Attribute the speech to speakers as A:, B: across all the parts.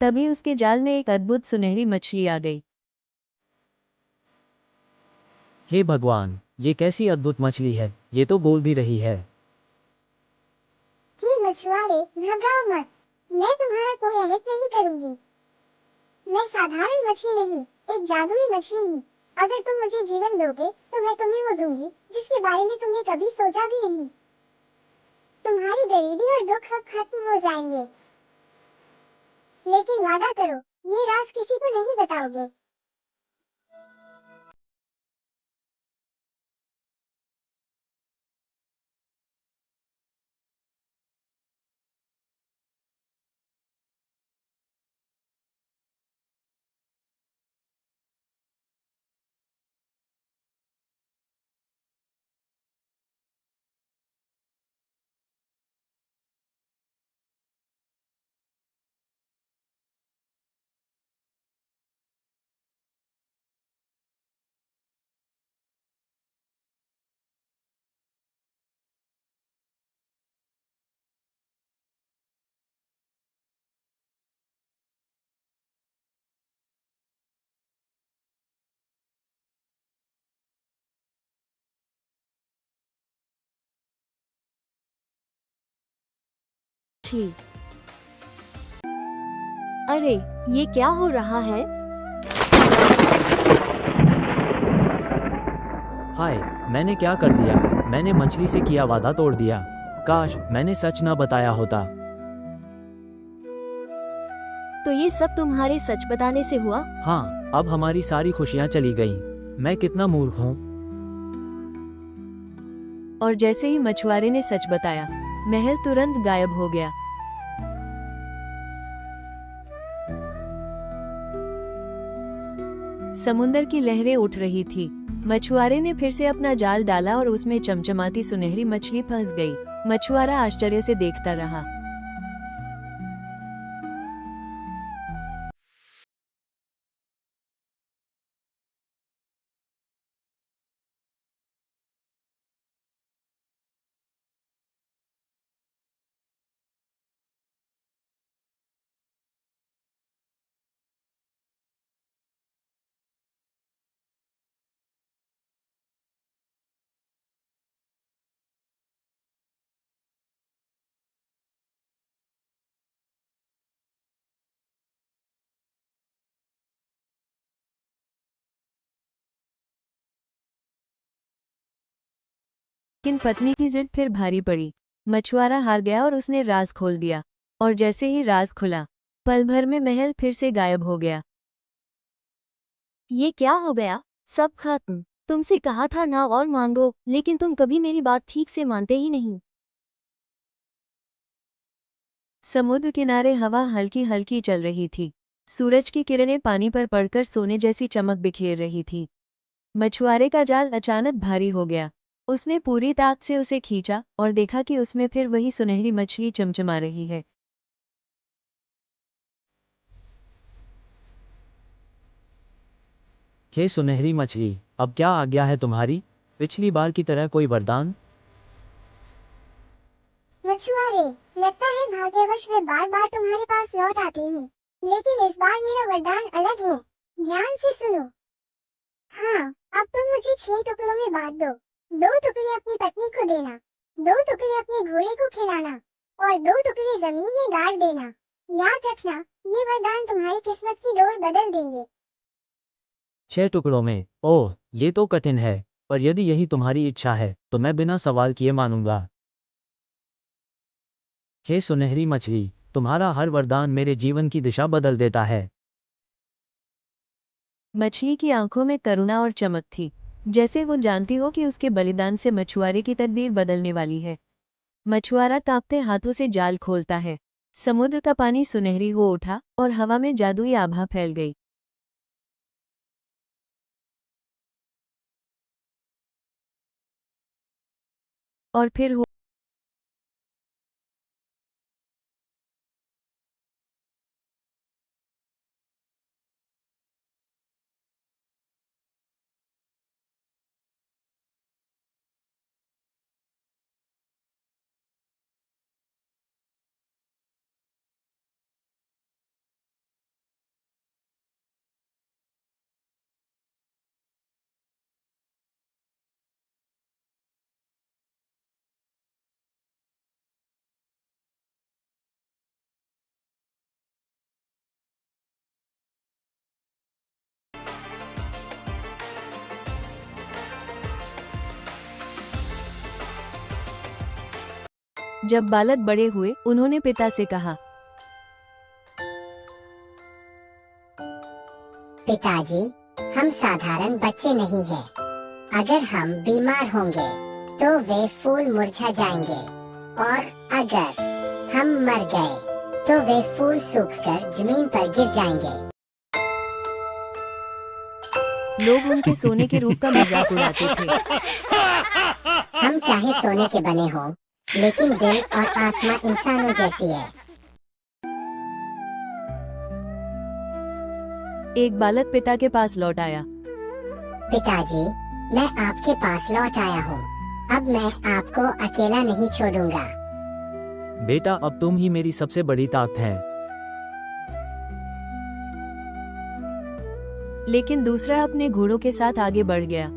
A: तभी उसके जाल में एक अद्भुत सुनहरी मछली आ गई।
B: हे भगवान, ये कैसी अद्भुत मछली है, ये तो बोल भी रही है।
C: हे मछुआरे, घबराओ मत, मैं तुम्हारा कोई अहित नहीं करूंगी। मैं साधारण मछली नहीं, एक जादुई मछली हूँ। अगर तुम मुझे जीवन दोगे तो मैं तुम्हें वो दूंगी जिसके बारे में तुमने कभी सोचा भी नहीं। तुम्हारी गरीबी और दुख अब खत्म हो जाएंगे। लेकिन वादा करो, ये राज किसी को नहीं बताओगे।
D: छी, अरे ये क्या हो रहा है?
B: हाय, मैंने क्या कर दिया? मैंने मछली से किया वादा तोड़ दिया। काश मैंने सच न बताया होता।
D: तो ये सब तुम्हारे सच बताने से हुआ?
B: हाँ, अब हमारी सारी खुशियाँ चली गईं। मैं कितना मूर्ख हूँ।
A: और जैसे ही मछुआरे ने सच बताया, महल तुरंत गायब हो गया। समुंदर की लहरें उठ रही थी। मछुआरे ने फिर से अपना जाल डाला और उसमें चमचमाती सुनहरी मछली फंस गई। मछुआरा आश्चर्य से देखता रहा। लेकिन पत्नी की जिद फिर भारी पड़ी। मछुआरा हार गया और उसने राज खोल दिया। और जैसे ही राज खुला, पल भर में महल फिर से गायब हो गया।
D: ये क्या हो गया? सब खत्म। तुमसे कहा था ना और मांगो, लेकिन तुम कभी मेरी बात ठीक से मानते ही नहीं।
A: समुद्र किनारे हवा हल्की हल्की चल रही थी। सूरज की किरणें पानी पर पड़कर सोने जैसी चमक बिखेर रही थी। मछुआरे का जाल अचानक भारी हो गया। उसने पूरी ताकत से उसे खींचा और देखा कि उसमें फिर वही सुनहरी मछली चमचमा रही है।
B: हे सुनहरी मछली, अब क्या आज्ञा है तुम्हारी? पिछली बार की तरह कोई वरदान?
C: मछुआरे, लगता है भाग्यवश मैं बार बार तुम्हारे पास लौट आती हूँ। लेकिन इस बार मेरा वरदान अलग है। ध्यान से सुनो। हाँ, अब तुम मुझे 6 टुकड़ों में बांट दो। 2 टुकड़े अपनी पत्नी को देना, 2 टुकड़े अपने घोड़े को खिलाना और 2 टुकड़े जमीन में गाड़ देना। याद रखना, ये वरदान तुम्हारी किस्मत की डोर बदल देंगे।
B: 6 टुकड़ों में? ओह, ये तो कठिन है। पर यदि यही तुम्हारी इच्छा है तो मैं बिना सवाल किए मानूंगा। हे सुनहरी मछली, तुम्हारा हर वरदान मेरे जीवन की दिशा बदल देता है।
A: मछली की आंखों में करुणा और चमक थी, जैसे वो जानती हो कि उसके बलिदान से मछुआरे की तकदीर बदलने वाली है। मछुआरा कांपते हाथों से जाल खोलता है। समुद्र का पानी सुनहरी हो उठा और हवा में जादुई आभा फैल गई। और फिर जब बालक बड़े हुए, उन्होंने पिता से कहा,
C: पिताजी, हम साधारण बच्चे नहीं हैं। अगर हम बीमार होंगे तो वे फूल मुरझा जाएंगे, और अगर हम मर गए तो वे फूल सूखकर जमीन पर गिर जाएंगे।
A: लोग उनके सोने के रूप का मजाक उड़ाते थे।
C: हम चाहे सोने के बने हों, लेकिन दिल और आत्मा इंसानों जैसी है।
A: एक बालक पिता के पास लौट आया।
C: पिताजी, मैं आपके पास लौट आया हूँ। अब मैं आपको अकेला नहीं छोड़ूंगा।
B: बेटा, अब तुम ही मेरी सबसे बड़ी ताकत है।
A: लेकिन दूसरा अपने घोड़ों के साथ आगे बढ़ गया।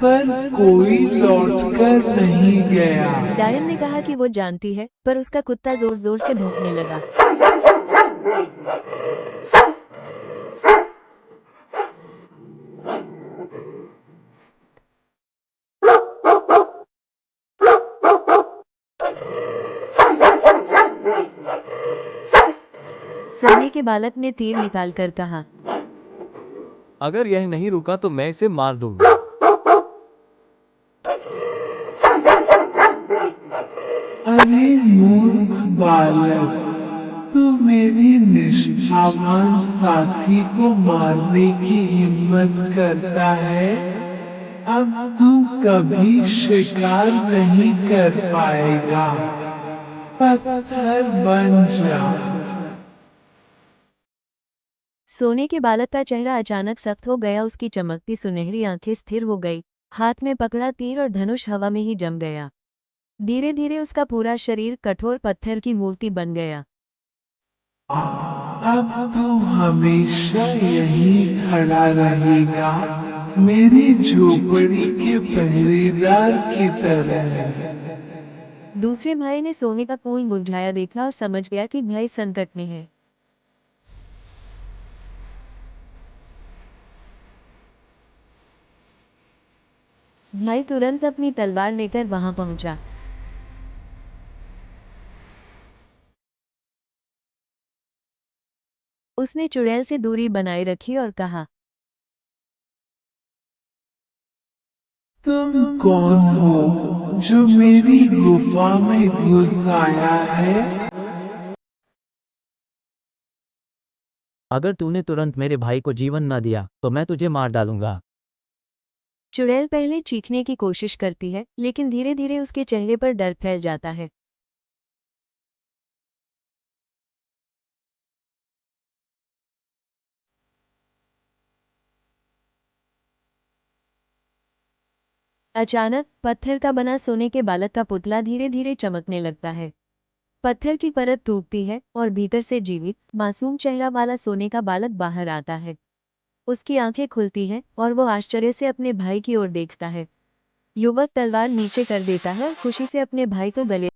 E: पर कोई लौटकर नहीं गया।
A: डायन ने कहा कि वो जानती है, पर उसका कुत्ता जोर जोर से भौंकने लगा। सोने के बालक ने तीर निकालकर कहा,
F: अगर यह नहीं रुका तो मैं इसे मार दूंगा।
E: अरे मूर्ख बालक, तू मेरी निष्ठावान साथी को मारने की हिम्मत करता है। अब तू कभी शिकार नहीं कर पाएगा। पत्थर बन जा।
A: सोने के बालक का चेहरा अचानक सख्त हो गया। उसकी चमकती सुनहरी आंखें स्थिर हो गई। हाथ में पकड़ा तीर और धनुष हवा में ही जम गया। धीरे धीरे उसका पूरा शरीर कठोर पत्थर की मूर्ति बन गया।
E: अब तू हमेशा यहीं खड़ा रहेगा, मेरी झोपड़ी के पहरेदार की तरह।
A: दूसरे भाई ने सोने का कुएं बुझाया देखा और समझ गया कि भाई संकट में है। भाई तुरंत अपनी तलवार लेकर वहां पहुंचा। उसने चुड़ैल से दूरी बनाए रखी और कहा,
E: तुम कौन हो जो मेरी गुफा में घुस आया है?
B: अगर तूने तुरंत मेरे भाई को जीवन न दिया तो मैं तुझे मार डालूंगा।
A: चुड़ैल पहले चीखने की कोशिश करती है, लेकिन धीरे धीरे उसके चेहरे पर डर फैल जाता है। अचानक पत्थर का बना सोने के बालक का पुतला धीरे धीरे चमकने लगता है। पत्थर की परत टूटती है और भीतर से जीवित मासूम चेहरा वाला सोने का बालक बाहर आता है। उसकी आंखें खुलती हैं और वो आश्चर्य से अपने भाई की ओर देखता है। युवक तलवार नीचे कर देता है और खुशी से अपने भाई को गले